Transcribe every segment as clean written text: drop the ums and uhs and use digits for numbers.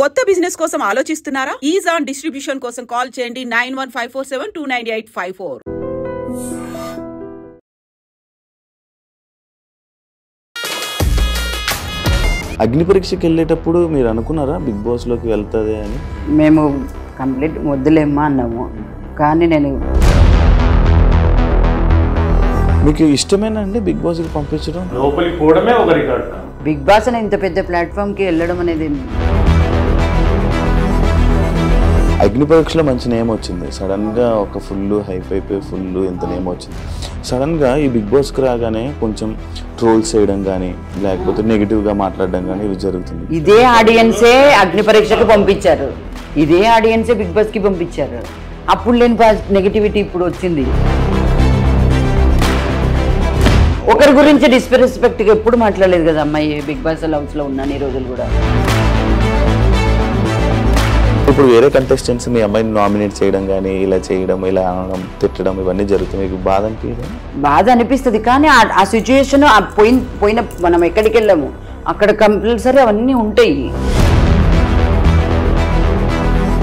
కొత్త బిజినెస్ కోసం ఆలోచిస్తున్నారా? ఈజ్ ఆన్ డిస్ట్రిబ్యూషన్ కోసం కాల్ చేయండి 9154729854. అగ్ని పరీక్షకి వెళ్ళేటప్పుడు మీరు అనుకున్నారా బిగ్ బాస్ లోకి వెళ్తుంది అని? మేము కంప్లీట్ వద్దులేమ్మా అన్నాము, కానీ నేను మీకు ఇష్టమేనా అండి బిగ్ బాస్కి పంపించడం? లోపలికి పోవడమే ఒక రికార్డ్. బిగ్ బాస్ అనే ఇంత పెద్ద ప్లాట్ఫామ్కి వెళ్ళడం అనేది అగ్ని పరీక్షలో మంచి నేమ్ వచ్చింది, సడన్గా ఒక ఫుల్ హైప్ అయిపోయి ఫుల్ ఎంత నేమ్ వచ్చింది. సడన్గా ఈ బిగ్ బాస్కి రాగానే కొంచెం ట్రోల్స్ చేయడం కానీ లేకపోతే నెగిటివ్గా మాట్లాడడం కానీ ఇవి జరుగుతుంది. ఇదే ఆడియన్సే అగ్ని పరీక్షకి పంపించారు, ఇదే ఆడియన్సే బిగ్ బాస్కి పంపించారు. అప్పుడు లేని నెగిటివిటీ ఇప్పుడు వచ్చింది. ఒకరి గురించి డిస్రెస్పెక్ట్గా ఎప్పుడు మాట్లాడలేదు కదా అమ్మాయి. బిగ్ బాస్ హౌస్లో ఉన్నాను ఈ రోజులు కూడా. ఇప్పుడు వేరే కంటెస్టెంట్స్ మీ అమ్మాయిని నామినేట్ చేయడం కానీ ఇలా చేయడం, ఇలా అనడం, తిట్టడం ఇవన్నీ జరుగుతుంది. మీకు బాధ అనిపించదు? బాధ అనిపిస్తుంది, కానీ ఆ సిచ్యుయేషన్ పోయిన మనం ఎక్కడికి వెళ్ళాము అక్కడ కంపల్సరీ అవన్నీ ఉంటాయి.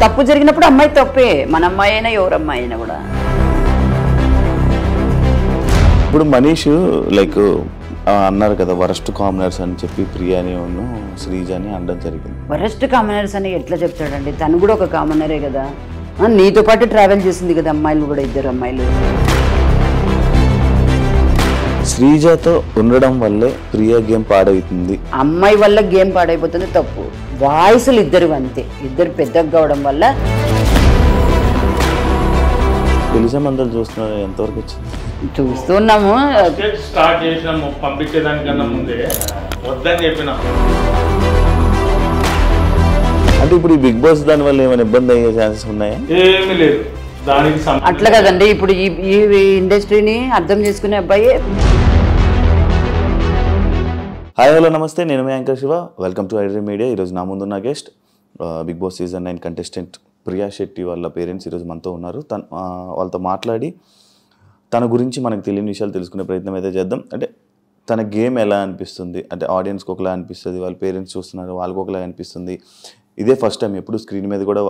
తప్పు జరిగినప్పుడు అమ్మాయి తప్పే, మన అమ్మాయి అయినా ఎవరు అమ్మాయి అయినా కూడా. ఇప్పుడు మనీష్ లైక్ అన్నారు కదా వరస్ట్ కామనర్స్ అని చెప్పి ప్రియాని శ్రీజాని అనడం జరిగింది. వరస్ట్ కామనర్స్ అని ఎట్లా చెప్తాడండి? తను కూడా ఒక కామనరే కదా, నీతో పాటు ట్రావెల్ చేసింది కదా అమ్మాయిలు కూడా, ఇద్దరు అమ్మాయిలు. శ్రీజాతో ఉండడం వల్లే ప్రియా గేమ్ పాడవుతుంది. అమ్మాయి వల్ల గేమ్ పాడైపోతుంది తప్పు. వాయిస్లు ఇద్దరు అంతే, ఇద్దరు పెద్దగా కావడం వల్ల. తెలిసే మందలు చూస్తున్నారు, ఎంతవరకు వచ్చింది? చూస్తున్నాము. స్టార్ట్ చేసినాము పంపించేదానికన్నా ముందే వద్దని చెప్పినా. అంటే ఇప్పుడు ఈ బిగ్ బాస్ దాని వల్ల ఏమైనా ఇబ్బంది అయ్యే ఛాన్సెస్ ఉన్నాయా? ఏమీ లేదు దానికి. అట్లా కదండి, ఇప్పుడు ఈ ఇండస్ట్రీని అర్థం చేసుకునే అబ్బాయి. హాయ్ హలో నమస్తే, నేను మీ anchor Shiva. Welcome to iDream media. ఈరోజు నా ముందున్న guest big boss season 9 contestant Priya Shetty వాళ్ళ పేరెంట్స్ ఈరోజు మనతో ఉన్నారు. వాళ్ళతో మాట్లాడి తన గురించి మనకు తెలియని విషయాలు తెలుసుకునే ప్రయత్నం అయితే చేద్దాం. అంటే తన గేమ్ ఎలా అనిపిస్తుంది, అంటే ఆడియన్స్కి ఒకలా అనిపిస్తుంది, వాళ్ళ పేరెంట్స్ చూస్తున్నారు వాళ్ళకి ఒకలా అనిపిస్తుంది. ఇదే ఫస్ట్ టైం, ఎప్పుడు స్క్రీన్ మీద కూడా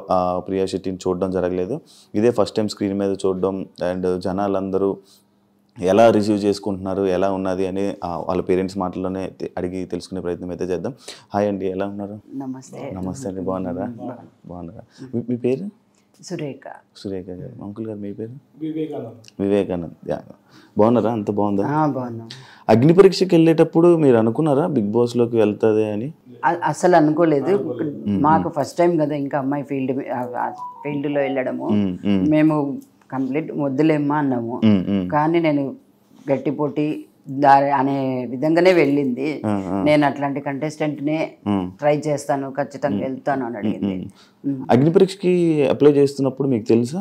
ప్రియా శెట్టిని చూడడం జరగలేదు. ఇదే ఫస్ట్ టైం స్క్రీన్ మీద చూడడం. అండ్ జనాలందరూ ఎలా రిసీవ్ చేసుకుంటున్నారు, ఎలా ఉన్నది అని వాళ్ళ పేరెంట్స్ మాటల్లోనే అడిగి తెలుసుకునే ప్రయత్నం అయితే చేద్దాం. హాయ్ అండి, ఎలా ఉన్నారు? నమస్తే. నమస్తే అండి, బాగున్నారా? బాగున్నారా? మీ పేరు? సురేఖ. సురేఖ గారు. అంకుల్ గారు మీ పేరు? వివేకానంద్. వివేకానంద్. బాగున్నారా? అంత బాగుందా? బాగున్నాం. అగ్ని పరీక్షకి వెళ్ళేటప్పుడు మీరు అనుకున్నారా బిగ్ బాస్ లోకి వెళ్తుంది అని? అసలు అనుకోలేదు. మాకు ఫస్ట్ టైం కదా, ఇంకా అమ్మాయి ఫీల్డ్లో వెళ్ళడము. మేము కంప్లీట్ వద్దులేమ్మా అన్నాము, కానీ నేను గట్టి పోటీ అనే విధంగానే వెళ్ళింది. నేను అట్లాంటి కంటెస్టెంట్నే ట్రై చేస్తాను, ఖచ్చితంగా వెళ్తాను అని అడిగింది. అగ్ని పరీక్షకి అప్లై చేస్తున్నప్పుడు మీకు తెలుసా?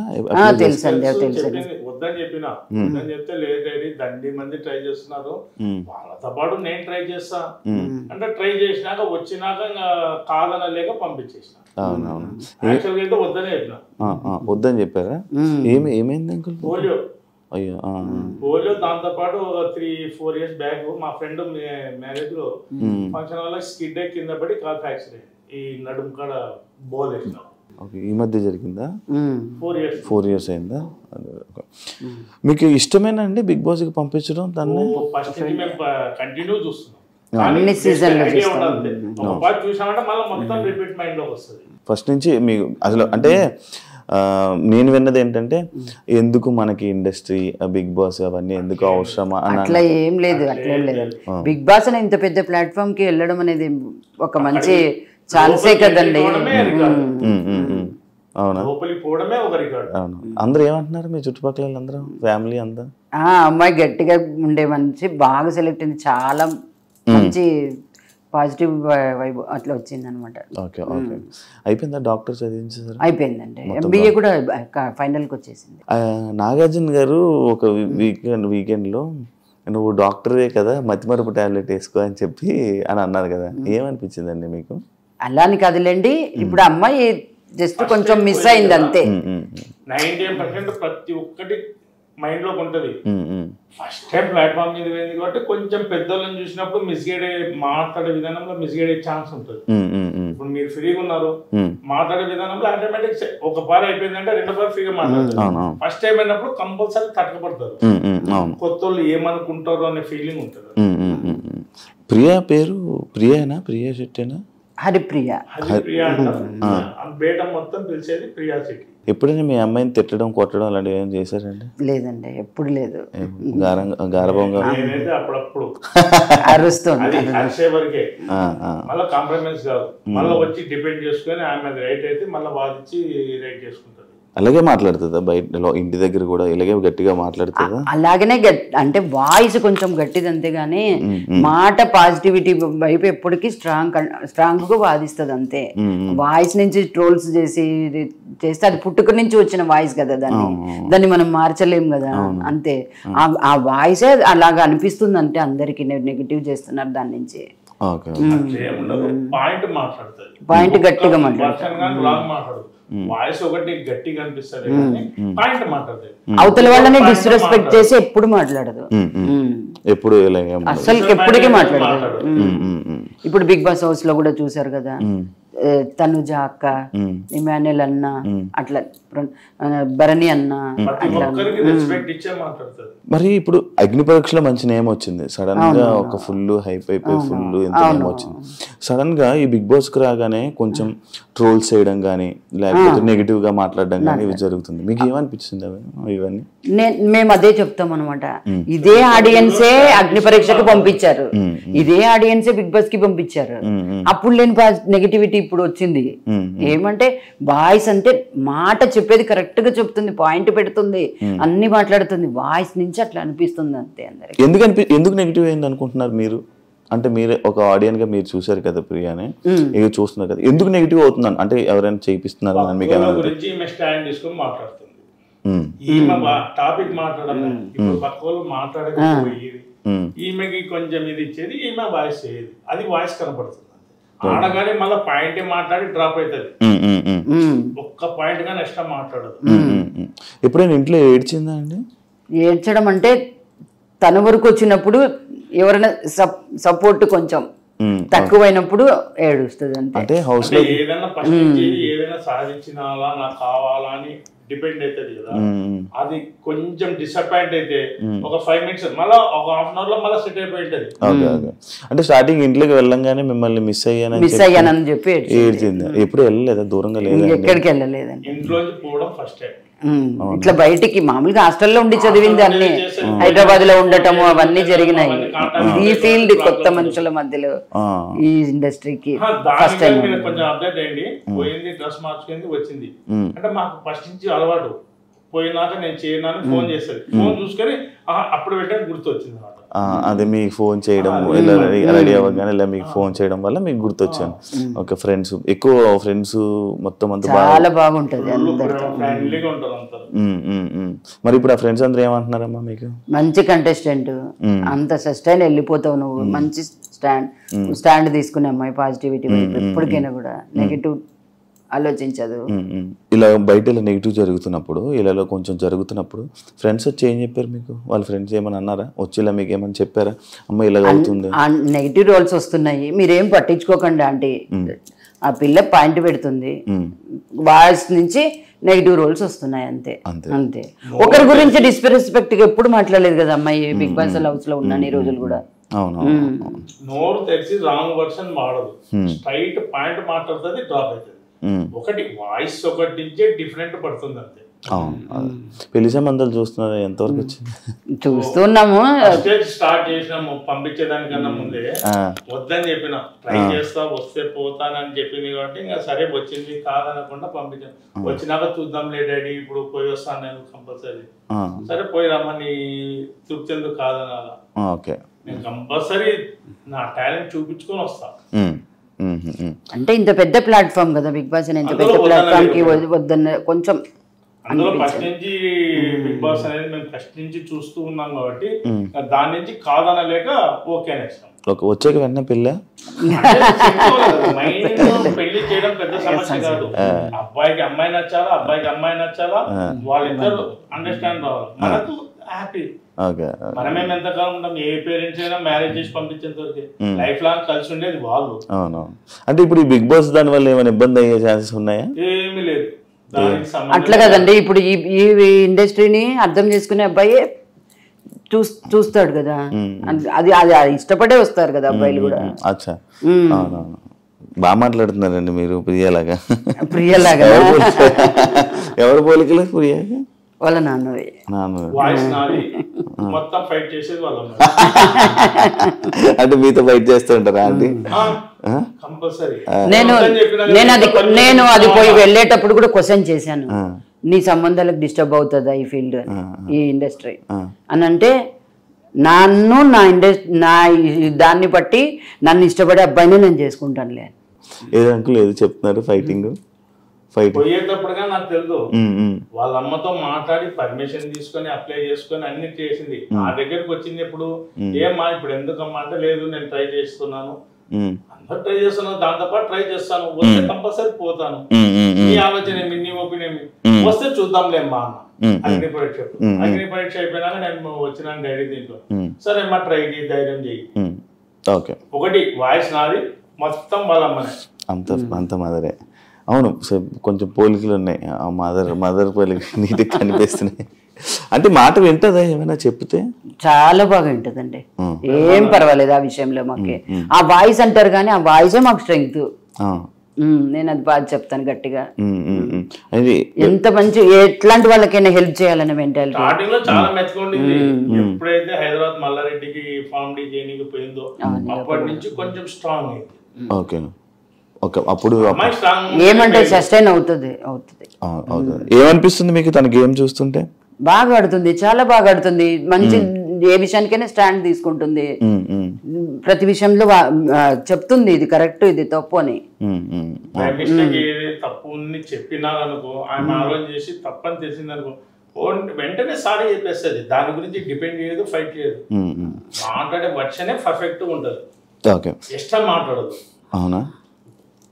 తెలుసండి, తెలుసండి. వద్దని చెప్పినా, వద్దని చెప్తే లేదు దండి మంది ట్రై చేస్తున్నారు, వాళ్ళతో పాటు నేను ట్రై చేస్తా అంటే ట్రై చేసినాక వచ్చినాక కాదనలేక పంపించేసిన. అవునవును, యాక్చువల్గా వద్దని చెప్పిన. వద్దని చెప్పారా? ఏమైంది అంకుల్? పోలియో. అయ్యో. పోలియో. దాంతో పాటు 3-4 years బ్యాక్ మా ఫ్రెండ్ మ్యారేజ్ లో ఫంక్షన్ వల్ల స్కిడ్ కింద పడి కాల్ ఫ్రాక్చర్ అయింది. ఈ నడుము కాడ బోల్ వేసిన. ఈ మధ్య జరిగిందా? 4 years అయిందా? మీకు ఇష్టమేనా అండి బిగ్ బాస్ కి పంపించడం? దాన్ని ఫస్ట్ నుంచి మేము కంటిన్యూ చూస్తున్నాం. చూసామంటే మళ్ళీ మొత్తం రిపీట్ మైండ్ లోకి వస్తుంది. ఫస్ట్ నుంచి మీకు అసలు అంటే నేను విన్నది ఏంటంటే, ఎందుకు మనకి ఇండస్ట్రీ, బిగ్ బాస్ అవన్నీ ఎందుకు అవసరమా? అట్లా ఏం లేదు, అట్లేం లేదు. బిగ్ బాస్ అనే ఇంత పెద్ద ప్లాట్ఫామ్ కి వెళ్ళడం అనేది ఒక మంచి ఛాన్సే కదండి. అవునా? పోవడమే ఒక రికార్డ్. అవును. అందరూ ఏమంటున్నారు మీ చుట్టుపక్కల అందరూ, ఫ్యామిలీ అంతా? అమ్మాయి గట్టిగా ఉండే మంచి బాగా సెలెక్ట్ అయింది, చాలా మంచి పాజిటివ్ వైబ్ అట్లా వచ్చింది అనమాట. Okay okay. అయిపోయిందా డాక్టర్ చదివించారు? అయిపోయిందండి, ఎంబీఏ కూడా ఫైనల్కి వచ్చేసింది. నాగార్జున గారు ఒక వీకెండ్లో నువ్వు డాక్టరే కదా, మతిమరుపు టాబ్లెట్ వేసుకో అని చెప్పి అని అన్నారు కదా, ఏమనిపించిందండి మీకు? అలా అని కదలండి, ఇప్పుడు అమ్మాయి జస్ట్ కొంచెం మిస్ అయింది అంతే. 90% ప్రతి ఒక్కటి మైండ్ లోకి ఉంటది. ఫస్ట్ టైం ప్లాట్ఫామ్ మీద పోయింది కాబట్టి కొంచెం పెద్దోళ్ళని చూసినప్పుడు మిస్గైడ్ మాట్లాడే విధానంలో మిస్గైడ్ అయ్యే ఛాన్స్ ఉంటుంది. ఇప్పుడు మీరు ఫ్రీగా ఉన్నారు, మాట్లాడే విధానంలో ఆటోమేటిక్ ఒక పార్ అయిపోయిందంటే రెండో పార్ ఫ్రీగా మాట్లాడతారు. ఫస్ట్ టైం అయినప్పుడు కంపల్సరీ తట్టకపడతారు. కొత్త వాళ్ళు ఏమనుకుంటారు అనే ఫీలింగ్ ఉంటుంది. ప్రియా పేరు ప్రియానా? ప్రియా శెట్టేనా? హరిప్రియ. హరిప్రియ అంటారు. బేట మొత్తం పిలిచేది ప్రియా శెట్టి. ఎప్పుడైనా మీ అమ్మాయిని తిట్టడం కొట్టడం అలాంటివి ఏం చేశారండి? లేదండి, ఎప్పుడు లేదు. గారభంగా నేనైతే అప్పుడప్పుడు అరుస్తుంది, అరిసే వరకే, మళ్ళీ కాంప్రమైజ్ కాదు. మళ్ళీ వచ్చి డిపెండ్ చేసుకుని ఆమె రైట్ అయితే మళ్ళీ వాదించి రైట్ చేసుకుంటారు. అలాగే మాట్లాడుతుందా? బయట ఇంటి దగ్గర కూడా ఇలాగే గట్టిగా మాట్లాడుతుందా? అలాగనే అంటే వాయిస్ కొంచెం గట్టిది అంతేగాని మాట పాజిటివిటీ వైపు ఎప్పటికీ స్ట్రాంగ్ గా వాదిస్తుంది అంతే. వాయిస్ నుంచి ట్రోల్స్ చేస్తే అది పుట్టుక నుంచి వచ్చిన వాయిస్ కదా, దాన్ని మనం మార్చలేం కదా, అంతే. ఆ వాయిసే అలాగా అనిపిస్తుంది అంటే అందరికి నెగిటివ్ చేస్తున్నారు దాని నుంచి. పాయింట్ గట్టిగా మాట్లాడుతుంది. వాయిస్ ఒకటి గట్టిగా అనిపిస్తుంది, పాయింట్ మాట్లాడుతుంది. అవతల వాళ్ళని డిస్రెస్పెక్ట్ చేసి ఎప్పుడు మాట్లాడదు, ఎప్పుడు అసలు ఎప్పటికీ మాట్లాడదు. ఇప్పుడు బిగ్ బాస్ హౌస్ లో కూడా చూసారు కదా, తనుజ అక్క, ఇమాన్యుల్ అన్న, అట్లా భరణి అన్న, మరి ఇప్పుడు అగ్ని పరీక్షలో మంచి నేమ్ వచ్చింది. సడన్ గా ఒక ఫుల్ హైప్ అయిపోయి ఫుల్ ఎంత నేమ్ వచ్చింది. సడన్ గా ఈ బిగ్ బాస్ కి రాగానే కొంచెం ట్రోల్స్ చేయడం గానీ లేకపోతే నెగిటివ్ గా మాట్లాడడం గానీ ఇవి జరుగుతుంది. మీకు ఏమనిపించింది ఇవన్నీ? మేము అదే చెప్తాం అనమాట. ఇదే ఆడియన్సే అగ్ని పరీక్షకు పంపించారు, ఇదే ఆడియన్సే బిగ్ బాస్ కి పంపించారు. అప్పుడు లేని నెగిటివిటీ ఇప్పుడు వచ్చింది. ఏమంటే వాయిస్ అంటే మాట చెప్పేది కరెక్ట్ గా చెప్తుంది, పాయింట్ పెడుతుంది, అన్ని మాట్లాడుతుంది. వాయిస్ నుంచి అట్లా అనిపిస్తుంది అంతే అందరికి. ఎందుకు నెగిటివ్ అయింది అనుకుంటున్నారు మీరు? అంటే మీరే ఒక ఆడియన్స్ గా మీరు చూసారు కదా ప్రియాని, ఇక చూస్తున్నారు కదా, ఎందుకు నెగిటివ్ అవుతుందని? అంటే ఎవరైనా చేయిస్తున్నారు టాపిక్ మాట్లాడాలి, ఇప్పుడు పక్క వాళ్ళు మాట్లాడకపోయేది, ఈమెకి కొంచెం ఇది ఇచ్చేది, ఈమె వాయిస్ చేయదు, అది వాయిస్ కనపడుతుంది. ఆడగానే మళ్ళీ పాయింట్ మాట్లాడి డ్రాప్ అవుతుంది, ఒక్క పాయింట్ గా నెక్స్ట్ మాట్లాడదు. ఎప్పుడైనా ఇంట్లో ఏడ్చిందా అండి? ఏడ్చడం అంటే తన వరకు వచ్చినప్పుడు ఎవరైనా సపోర్ట్ కొంచెం తక్కువైనప్పుడు ఏడుస్తుంది అంతే. అంటే హౌస్ లో ఏదైనా ఫస్ట్ ఏదైనా సాధించినాలా నాకు కావాలా అని డిపెండ్ అవుతుంది కదా, అది కొంచెం డిసప్పాయింట్ అయితే ఒక 5 minutes మళ్ళీ ఒక ½ hour లో మళ్ళీ సెట్ అయిపోయింటది. అంటే స్టార్టింగ్ ఇంట్లోకి వెళ్ళంగానే మిమ్మల్ని మిస్ అయ్యానని చెప్పి ఏడ్చింది. ఎప్పుడు వెళ్ళలేదా? దూరంగా లేదా? ఎక్కడికి వెళ్ళలేదండి. ఇంట్లోంచి పోవడం ఫస్ట్ టైం. ఇట్లా బయటికి మామూలుగా హాస్టల్లో ఉండి చదివింది అన్ని, హైదరాబాద్ లో ఉండటము అవన్నీ జరిగినాయి. ఈ ఫీల్డ్ కొత్త మనుషుల మధ్యలో ఈ ఇండస్ట్రీకి ఫస్ట్ టైం. కొంచెం అప్డేట్ అయ్యింది, పోయింది, డ్రెస్ మార్చుకుంది, వచ్చింది. అంటే మాకు ఫస్ట్ నుంచి అలవాటు, పోయినాక నేను చేయను ఫోన్ చేసేది, ఫోన్ చూసుకొని అప్పుడు పెట్టడానికి గుర్తు వచ్చింది. అదే మీకు ఫోన్ చేయడం, ఇలా రెడీ అవ్వగానే ఇలా మీకు ఫోన్ చేయడం వల్ల మీకు గుర్తొచ్చాను. ఓకే, ఫ్రెండ్స్ ఎక్కువ ఫ్రెండ్స్ మొత్తం అంతా చాలా బాగుంటది, మరి ఇప్పుడు ఆ ఫ్రెండ్స్ అందరూ ఏమంటున్నారమ్మా మీకు? మంచి కంటెస్టెంట్, అంత సస్టైన్ వెళ్ళిపోతావు నువ్వు, మంచి స్టాండ్ తీసుకునే అమ్మాయి, పాజిటివిటీ ఎప్పటికైనా కూడా నెగిటివ్ ఆలోచించదు. ఇలా బయట ఇలా నెగిటివ్ జరుగుతున్నప్పుడు, ఇలా కొంచెం జరుగుతున్నప్పుడు ఫ్రెండ్స్ వచ్చి ఏం చెప్పారు మీకు? వాళ్ళ ఫ్రెండ్స్ ఏమని అన్నారా? వచ్చి ఇలా మీకు ఏమని చెప్పారా? అమ్మ ఇలా అవుతుంది, నెగిటివ్ రోల్స్ వస్తున్నాయి, మీరేం పట్టించుకోకండి ఆంటీ, ఆ పిల్ల పాయింట్ పెడుతుంది, వాయిస్ నుంచి నెగిటివ్ రోల్స్ వస్తున్నాయి అంతే అంతే. ఒకరి గురించి డిస్రెస్పెక్ట్ గా ఎప్పుడు మాట్లాడలేదు కదా అమ్మాయి బిగ్ బాస్ హౌస్ లో ఉన్నాను ఈ రోజులు కూడా. నోరు తెరిచి రాంగ్ వర్షన్ వాడదు, స్ట్రైట్ పాయింట్ మాట్లాడుతుంది, డ్రాప్ అవుతుంది. ఒకటి వాయిస్ ఒకటి నుంచే డిఫరెంట్ పడుతుంది అంతే. పెళ్లి సంబంధాలు చూస్తున్నారు, ఎంతవరకు వచ్చింది? చూస్తున్నాము, స్టార్ట్ చేసినాము. పంపించేదానికన్నా ముందే వద్దని చెప్పిన, ట్రై చేస్తా, వస్తే పోతానని చెప్పింది కాబట్టి ఇంకా సరే వచ్చింది కాదనకుండా పంపించాను. వచ్చినాక చూద్దాం లే డాడీ, ఇప్పుడు పోయి వస్తాను నేను కంపల్సరీ. సరే పోయి రమ్మని, తృప్తి ఎందుకు కాదనాలా, నేను కంపల్సరీ నా టాలెంట్ చూపించుకొని వస్తా. అంటే ఇంత పెద్ద ప్లాట్ఫామ్ కదా బిగ్ బాస్, ఇంత పెద్ద ప్లాట్ఫామ్ కి వద్దన్న కొంచెం అందులో ఫస్ట్ నుంచి బిగ్ బాస్ అనేది మేము ఫస్ట్ నుంచి చూస్తూ ఉన్నాం కాబట్టి దాని నుంచి కాదనలేక ఓకే అనేసాం. వచ్చాక వెంటనే పెళ్ళ పెళ్లి చేయడం పెద్ద సమస్య కాదు. అబ్బాయికి అమ్మాయి నచ్చాలా, అబ్బాయికి అమ్మాయి నచ్చాలా, వాళ్ళిద్దరు అండర్స్టాండ్ రావాలి, మనకు హ్యాపీ. మనమేం ఎంతకాలం ఉంటాం, ఏ పేరెంట్స్ అయినా మ్యారేజ్ చేసి పంపించేంత వరకు లైఫ్ లాంగ్ కలిసి ఉండేది వాళ్ళు. అవునవును. అంటే ఇప్పుడు ఈ బిగ్ బాస్ దాని వల్ల ఏమైనా ఇబ్బంది అయ్యే ఛాన్సెస్ ఉన్నాయా? ఏమీ లేదు. అట్లా కదండి, ఇప్పుడు ఈ ఇండస్ట్రీని అర్థం చేసుకునే అబ్బాయి చూస్తాడు కదా, అది అది ఇష్టపడే వస్తారు కదా అబ్బాయిలు కూడా. అచ్చా, అవునవును. బాగా మాట్లాడుతున్నారండి మీరు. ప్రియలాగా ఎవరు పోలికలు? ప్రియ వాళ్ళ నాన్నవే. అంటే మీతో ఫైట్ చేస్తుంటారా అండి? నేను అది పోయి వెళ్ళేటప్పుడు కూడా క్వశ్చన్ చేశాను, నీ సంబంధాలకు డిస్టర్బ్ అవుతుందా ఈ ఫీల్డ్, ఈ ఇండస్ట్రీ అని. అంటే నన్ను నా దాన్ని బట్టి నన్ను ఇష్టపడే అబ్బాయిని నేను చేసుకుంటానులే. ఏదో అంకుల్ ఏదో చెప్తున్నారు, ఫైటింగ్ పోయేటప్పుడుగా నాకు తెలుసు. వాళ్ళ అమ్మతో మాట్లాడి పర్మిషన్ తీసుకొని అప్లై చేసుకొని అన్ని చేసింది. నా దగ్గరకు వచ్చింది ఎప్పుడు, ఏమ్మా ఇప్పుడు ఎందుకమ్మా అంటే, లేదు నేను ట్రై చేస్తున్నాను, అందరు ట్రై చేస్తున్నాను, దాంతో పాటు ట్రై చేస్తాను, వస్తే కంపల్సరీ పోతాను, నీ ఆలోచన ఏమి, నీ ఒపీనియన్ వస్తే చూద్దాంలేమ్మా అన్న. అగ్ని పరీక్ష అయిపోయినాక నేను వచ్చిన డైరీ దీంట్లో, సరే అమ్మా ట్రై చేయి, ధైర్యం చేయి. ఒకటి వాయిస్ నాది, మొత్తం వాళ్ళ అమ్మనే, అంత మదరే. అవును, కొంచెం పోలికలు ఉన్నాయి. మదర్ పోలిక నీటికి కనిపిస్తున్నాయి. అంటే మాట వింటదా ఏమైనా చెప్తే? చాలా బాగా వింటదండి, ఏం పర్వాలేదు ఆ విషయంలో. మాకే ఆ వాయిస్ అంటారు కానీ ఆ వాయిసే మాకు స్ట్రెంగ్త్. నేను అది బాగా చెప్తాను గట్టిగా. ఎంత మంచి ఎట్లాంటి వాళ్ళకైనా హెల్ప్ చేయాలనే మెంటాలిటీ. స్టార్టింగ్ లో చాలా మెచ్చుకోండింది. ఎప్పుడైతే హైదరాబాద్ మల్లారెడ్డికి ఫార్మ్ డి ట్రైనింగ్ పోయిందో అప్పటి నుంచి కొంచెం స్ట్రాంగ్ అయింది. ఓకే, అప్పుడు ఏమంటే సస్టైన్ అవుతుంది. ఏమనిపిస్తుంది మీకు తన గేమ్ చూస్తుంటే? బాగా ఆడుతుంది, చాలా బాగా ఆడుతుంది. మంచి ఏ విషయానికైనా స్టాండ్ తీసుకుంటుంది, ప్రతి విషయంలో చెప్తుంది ఇది కరెక్ట్ ఇది తప్పు అని. తప్పు చెప్పినారనుకో, ఆయన ఆలోచన చేసి తప్పని తెలిసిందనుకో వెంటనే సారీ చెప్పేస్తుంది. దాని గురించి డిపెండ్ చేయదు, ఫైట్ చేయదు. మాట్లాడే వర్షనే పర్ఫెక్ట్ ఉంటది, ఇష్టం మాట్లాడదు. అవునా?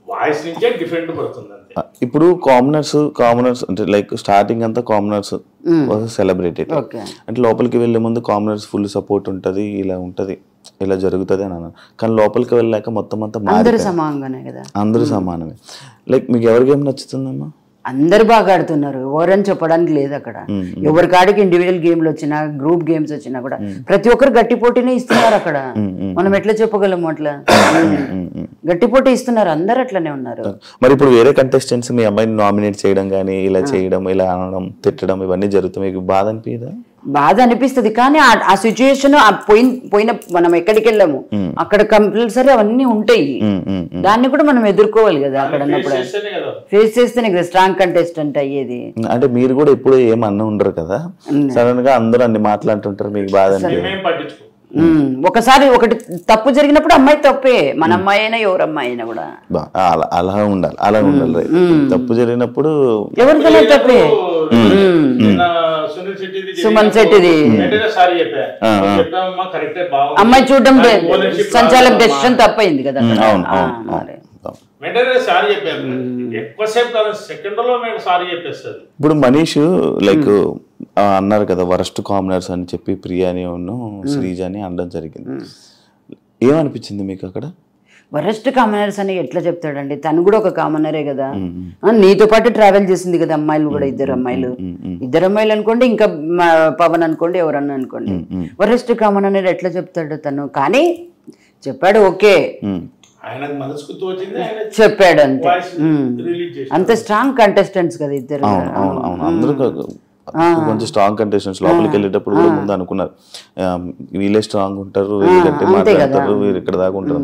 వాయిస్ నుంచే డిఫరెంట్ పడుతుంది అంతే. ఇప్పుడు కామనర్స్ అంటే లైక్ స్టార్టింగ్ అంతా కామనర్స్ సెలబ్రిటెడ్, అంటే లోపలికి వెళ్లే ముందు కామనర్స్ ఫుల్ సపోర్ట్ ఉంటది, ఇలా ఉంటది, ఇలా జరుగుతుంది అని అన్నారు. కానీ లోపలికి వెళ్ళాక మొత్తం అంతా అందరూ సమానంగానే కదా, అందరూ సమానమే. లైక్ మీకు ఎవరి గేమ్ నచ్చుతుందమ్మా? అందరు బాగా ఆడుతున్నారు, ఎవరని చెప్పడానికి లేదు అక్కడ. ఎవరి కాడికి ఇండివిజువల్ గేమ్లు వచ్చినా, గ్రూప్ గేమ్స్ వచ్చినా కూడా ప్రతి ఒక్కరు గట్టి పోటీనే ఇస్తున్నారు అక్కడ. మనం ఎట్లా చెప్పగలము? అట్లా గట్టి పోటీ ఇస్తున్నారు, అందరు అట్లనే ఉన్నారు. మరి ఇప్పుడు వేరే కంటెస్టెంట్స్ మీ అమ్మాయిని నామినేట్ చేయడం కానీ, ఇలా చేయడం, ఇలా అనడం, తిట్టడం, ఇవన్నీ జరుగుతాయి, మీకు బాధ అనిపించదా? బాధ అనిపిస్తుంది, కానీ ఆ సిచ్యుయేషన్ పోయిన మనం ఎక్కడికి వెళ్ళాము అక్కడ కంపల్సరీ అవన్నీ ఉంటాయి. దాన్ని కూడా మనం ఎదుర్కోవాలి కదా. అక్కడ ఉన్నప్పుడు ఫేస్ చేస్తేనే కదా స్ట్రాంగ్ కంటెస్టెంట్ అయ్యేది. అంటే మీరు కూడా ఎప్పుడు ఏమన్నా ఉండరు కదా, సడన్ గా అందరూ అన్ని మాట్లాడుతుంటారు, మీకు బాధ అనిపించదు? ఒకసారి ఒకటి తప్పు జరిగినప్పుడు అమ్మాయి తప్పే, మన అమ్మాయి అయినా ఎవరు అమ్మాయి అయినా కూడా అలా ఉండాలి. తప్పు జరిగినప్పుడు ఎవరికైనా తప్పే. సుమన్ శెట్టిది అమ్మాయి చూడడం సంచాలక డెసిషన్ తప్పైంది కదా. ఇప్పుడు మనీష్ లైక్ అన్నారు కదా వరస్ట్ కామనర్స్ అని చెప్పి ప్రియాని శ్రీజ అని అనడం జరిగింది. ఏమనిపించింది మీకు అక్కడ? వరస్ట్ కామనర్స్ అని ఎట్లా చెప్తాడండి, తను కూడా ఒక కామనరే కదా. నీతో పాటు ట్రావెల్ చేసింది కదా అమ్మాయిలు కూడా, ఇద్దరు అమ్మాయిలు అనుకోండి, ఇంకా పవన్ అనుకోండి, ఎవరన్నా అనుకోండి. వరస్ట్ కామన్ అనేది ఎట్లా చెప్తాడు తను? కానీ చెప్పాడు, ఓకే చెప్పాడు అంతే. అంత స్ట్రాంగ్ కంటెస్టెంట్స్ కదా ఇద్దరు. కొంచెం స్ట్రాంగ్ కంటెస్టెంట్స్ లోపలికి వెళ్ళేటప్పుడు కూడా ముందు అనుకున్నారు వీళ్ళే స్ట్రాంగ్ ఉంటారు, వీళ్ళు గట్టి మాట్లాడతారు, వీరు ఇక్కడ దాకా ఉంటారు.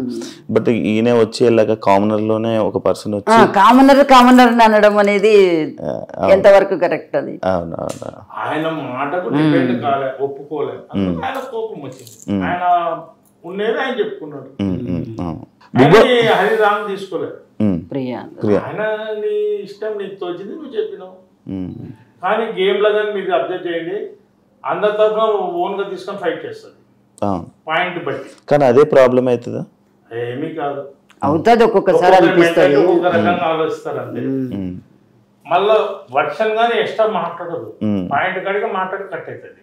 బట్ ఈయన వచ్చి వెళ్ళాక కామనర్ లోనే ఒక పర్సన్ వచ్చి కామనర్ అనడం అనేది ఎంతవరకు కరెక్ట్? అది అవునవును, ఆయన మాటకు డిపెండ్ కాలే, ఒప్పుకోలేదు, ఆయన కోపం వచ్చింది. ఆయన ఉండేది ఆయన చెప్పుకున్నాడు, హరిరామ్ తీసుకోలేదు. ప్రియా ఆయన నీ ఇష్టం నీకు తోచింది నువ్వు చెప్పినావు, కానీ గేమ్లో కానీ మీరు అబ్జర్వ్ చేయండి, అందరి తరఫున ఓన్గా తీసుకొని ఫైట్ చేస్తుంది పాయింట్ బట్టి. కానీ అదే ప్రాబ్లం అవుతుందా? ఏమీ కాదు, అవుతుంది ఒక్కొక్కసారి అనిపిస్తుంది. ఒక్కొక్క రకంగా ఆలోచిస్తారు అంతే. మళ్ళీ వర్షన్ గానీ ఎక్స్ట్రా మాట్లాడదు, పాయింట్ కాడిగా మాట్లాడి కట్ అవుతుంది.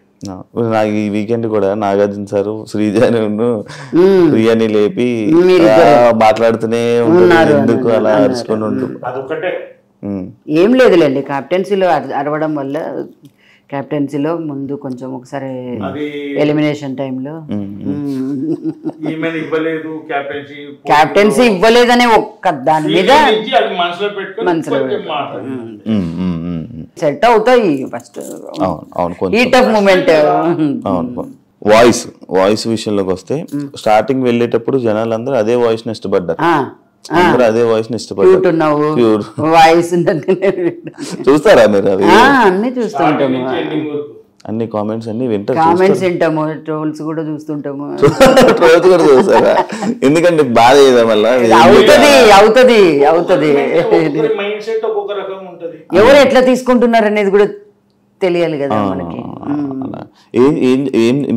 నాకు ఈ వీకెండ్ కూడా నాగార్జున సార్ శ్రీజాను ప్రియాని లేపి మాట్లాడుతూనే ఉంటారు, ఎందుకు అలా అరుచుకొని ఉంటుంది. అదొకటే, ఏం లేదులేండి. క్యాప్టెన్సీలో అరవడం వల్ల క్యాప్టెన్సీలో ముందు కొంచెం ఒకసారి ఎలిమినేషన్ టైంలో క్యాప్టెన్సీ ఇవ్వలేదనే ఒక్క దాని మీద మనసులో సెట్ అవుతాయి first heat of moment. Voice విషయంలోకి వస్తే స్టార్టింగ్ వెళ్ళేటప్పుడు జనాలందరూ అదే వాయిస్ ని ఇష్టపడ్డారు, అదే వాయిస్ ని ఇష్టపడ్డారు. వాయిస్ చూస్తారా మీరు? అవి అన్ని చూస్తుంటాము, అన్ని కామెంట్స్ అన్ని వింటారు, కామెంట్స్ వింటాము, ట్రోల్స్ కూడా చూస్తుంటాము. ట్రోల్స్ కూడా చూస్తారా? ఎందుకంటే బాధ మళ్ళీ అవుతుంది ఎవరు ఎట్లా తీసుకుంటున్నారు అనేది కూడా తెలియాలి కదా మనకి.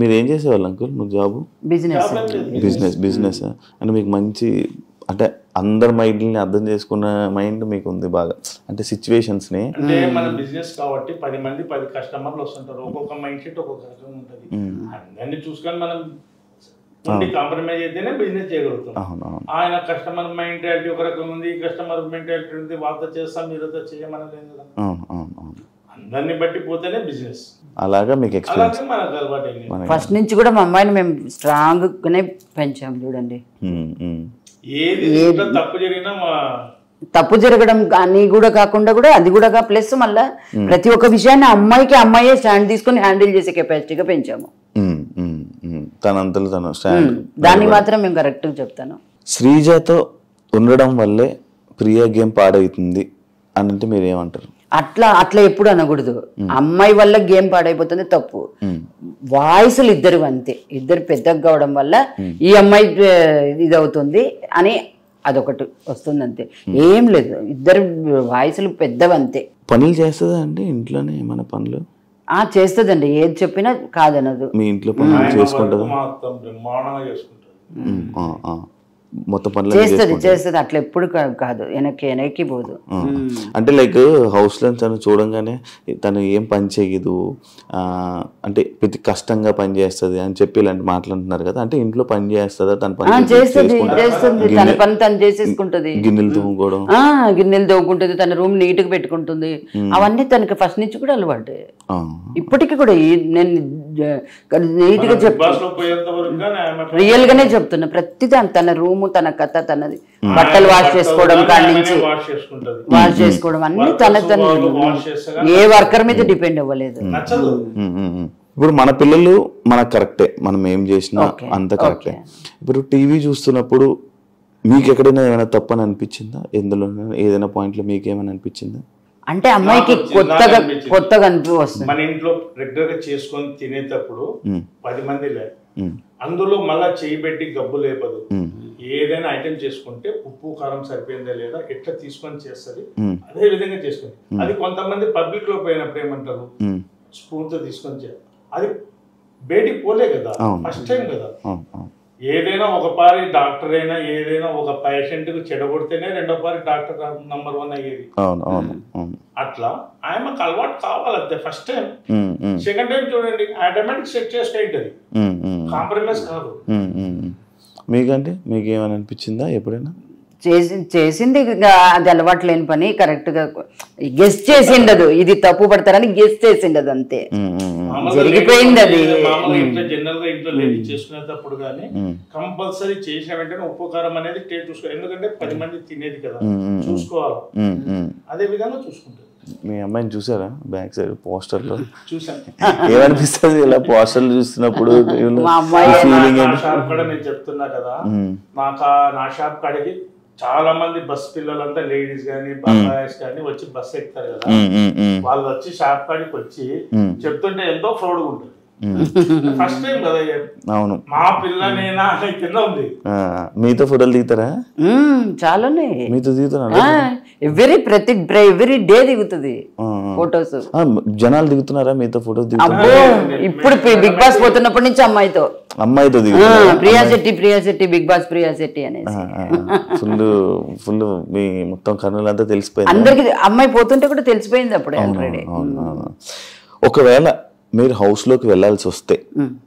మీరు ఏం చేసేవాళ్ళు అంకుల్? మీకు జాబ్? బిజినెస్ అంటే మీకు మంచి, అంటే అందరి మైండ్ ని అర్థం చేసుకున్న మైండ్ మీకు ఉంది బాగా, అంటే సిచ్యువేషన్స్ ని. అంటే మన బిజినెస్ కాబట్టి 10 మంది 10 కస్టమర్లు వస్తుంటారు, ఒక్కొక్క మైండ్ సెట్ ఒక్కొక్క రకంగా ఉంటుంది. అందరినీ చూసుకొని మనం కాంప్రమైజ్ అయితేనే బిజినెస్ చేయగలుగుతాం. ఆయన కస్టమర్ మెంటాలిటీ ఒక రకం ఉంది, కస్టమర్ మెంటాలిటీ ఉంది, వాళ్ళతో చేస్తాం మీరుతో చేయమని లేదు కదా. అందరిని బట్టి పోతేనే బిజినెస్. అలాగా మీకు ఎక్స్పీరియన్స్ మనకు అలవాటు. ఫస్ట్ నుంచి కూడా మా అమ్మాయిని మేము స్ట్రాంగ్ గానే పెంచాం చూడండి. తప్పు జరగడం అని కూడా కాకుండా కూడా అది కూడా ప్లస్ మళ్ళా ప్రతి ఒక్క విషయాన్ని అమ్మాయికి అమ్మాయే స్టాండ్ తీసుకుని హ్యాండిల్ చేసే కెపాసిటీగా పెంచాము. దాన్ని మాత్రం మేము కరెక్ట్ గా చెప్తాను. శ్రీజతో ఉండడం వల్లే ప్రియా గేమ్ పాడవుతుంది అని అంటే మీరు ఏమంటారు? అట్లా ఎప్పుడు అనకూడదు. అమ్మాయి వల్ల గేమ్ పాడైపోతుంది తప్పు. వాయిస్లు ఇద్దరు అంతే, ఇద్దరు పెద్దగా కావడం వల్ల ఈ అమ్మాయి ఇది అవుతుంది అని అదొకటి వస్తుంది అంతే, ఏం లేదు. ఇద్దరు వాయిస్లు పెద్దవంతే. పనులు చేస్తుందా అండి ఇంట్లోనే? ఏమైనా పనులు చేస్తుందండి, ఏది చెప్పినా కాదనదు. మీ ఇంట్లో పనులు చేసుకుంటుందా? మొత్తం పనులు చేస్తుంది అట్లా ఎప్పుడు కాదు, వెనక్కి పోదు. అంటే లైక్ హౌస్ లో తను చూడంగానే తను ఏం పని చేయదు, అంటే ప్రతి కష్టంగా పని చేస్తుంది అని చెప్పి ఇలాంటి మాట్లాడుతున్నారు కదా, అంటే ఇంట్లో పని చేస్తుందా? తన పని చేస్తుంది, తన పని తను చేసేసుకుంటది. గిన్నెలు తోముకోవడం, గిన్నెలు తోముకుంటుంది, తన రూమ్ నీట్ గా పెట్టుకుంటుంది. అవన్నీ తనకి ఫస్ట్ నుంచి కూడా అలవాటు. ఇప్పటికి కూడా నేను నీట్ గా చెప్తాను, రియల్ గానే చెప్తున్నా. ప్రతిదాని తన రూమ్, తన కథ, తనది బట్టలు వాష్ చేసుకోవడం కాడి నుంచి వాష్ చేసుకోవడం అన్ని తన ఏ వర్కర్ మీద డిపెండ్ అవ్వలేదు. ఇప్పుడు మన పిల్లలు మనకు కరెక్టే, మనం ఏం చేసినా అంత కరెక్టే. ఇప్పుడు టీవీ చూస్తున్నప్పుడు మీకు ఎక్కడైనా ఏమైనా తప్పని అనిపించిందా? ఎందులో ఏదైనా పాయింట్ లో మీకు ఏమైనా అనిపించిందా? అంటే అమ్మాయికి కొత్తగా అనిపిస్తుంది. మన ఇంట్లో రెగ్యులర్ గా చేసుకొని తినేటప్పుడు 10 మంది లేదు, అందులో మళ్ళా చేయి పెట్టి గబ్బు లేపదు. ఏదైనా ఐటెం చేసుకుంటే ఉప్పు కారం సరిపోయిందా లేదా ఎట్లా తీసుకొని చేస్తుంది, అదే విధంగా చేసుకుంది. అది కొంతమంది పబ్లిక్ లో పోయినప్పుడు ఏమంటారు, స్పూన్ తో తీసుకొని చేయాలి. అది బయటికి పోలే కదా, ఫస్ట్ టైం కదా. ఏదైనా ఒక పారి డాక్టర్ అయినా ఏదైనా ఒక పేషెంట్ కు చెడగొడితేనే రెండో పారి డాక్టర్ నంబర్ 1 అయ్యేది. అట్లా ఆయనకు అలవాటు కావాలంతే. ఫస్ట్ టైం, సెకండ్ టైం చూడండి ఆటోమేటిక్ సెట్ చేసుకుంటుంది, కాంప్రమైజ్ కాదు. మీకంటే మీకు ఏమైనా అనిపించిందా ఎప్పుడైనా? చేసింది అది అలవాటు లేని పని, కరెక్ట్ గా గెస్ట్ చేసిండదు, ఇది తప్పు పడతారని గెస్ట్ చేసిండదు అంతే, జరిగిపోయింది అది. జనరల్ గా ఇంట్లో లేడీ చేసుకునేటప్పుడు కానీ కంపల్సరీ చేసిన వెంటనే ఉప్పు కారం అనేది టేస్ట్ చూసుకోవాలి. ఎందుకంటే 10 మంది తినేది కదా, చూసుకోవాలి. అదే విధంగా చూసుకుంటారు. మీ అమ్మాయిని చూసారా బ్యాక్ సైడ్ పోస్టర్ లో? చూసాను. ఏమనిపిస్తుంది ఇలా పోస్టర్లు చూస్తున్నప్పుడు? షాప్ కూడా నేను చెప్తున్నా కదా, నా షాప్ కాడికి చాలా మంది బస్ పిల్లలంతా లేడీస్ గానీ బాయ్స్ గానీ వచ్చి బస్ ఎక్కుతారు కదా, వాళ్ళు వచ్చి షాప్ కాడికి వచ్చి చెప్తుంటే ఎంతో ప్రౌడ్ గా ఉంటుంది. ఫస్ట్ టైం కదా, అవును మా పిల్లనేనా కింద ఉంది. మీతో ఫోటోలు దిగుతారా? చాలానే మీతో దిగుతారా? ఎవ్రీ డే దిగుతుంది ఫొటోస్. జనాలు దిగుతున్నారా మీతో ఫొటోస్ అబ్బో ఇప్పుడు బిగ్ బాస్ పోతున్నప్పటి నుంచి అమ్మాయితో ప్రియా శెట్టి బిగ్ బాస్ ప్రియా శెట్టి అనేది ఫుల్ మీ మొత్తం కన్నులంతా తెలిసిపోయింది అందరికి. అమ్మాయి పోతుంటే కూడా తెలిసిపోయింది అప్పుడే ఆల్రెడీ. ఒకవేళ మీరు హౌస్ లోకి వెళ్లాల్సి వస్తే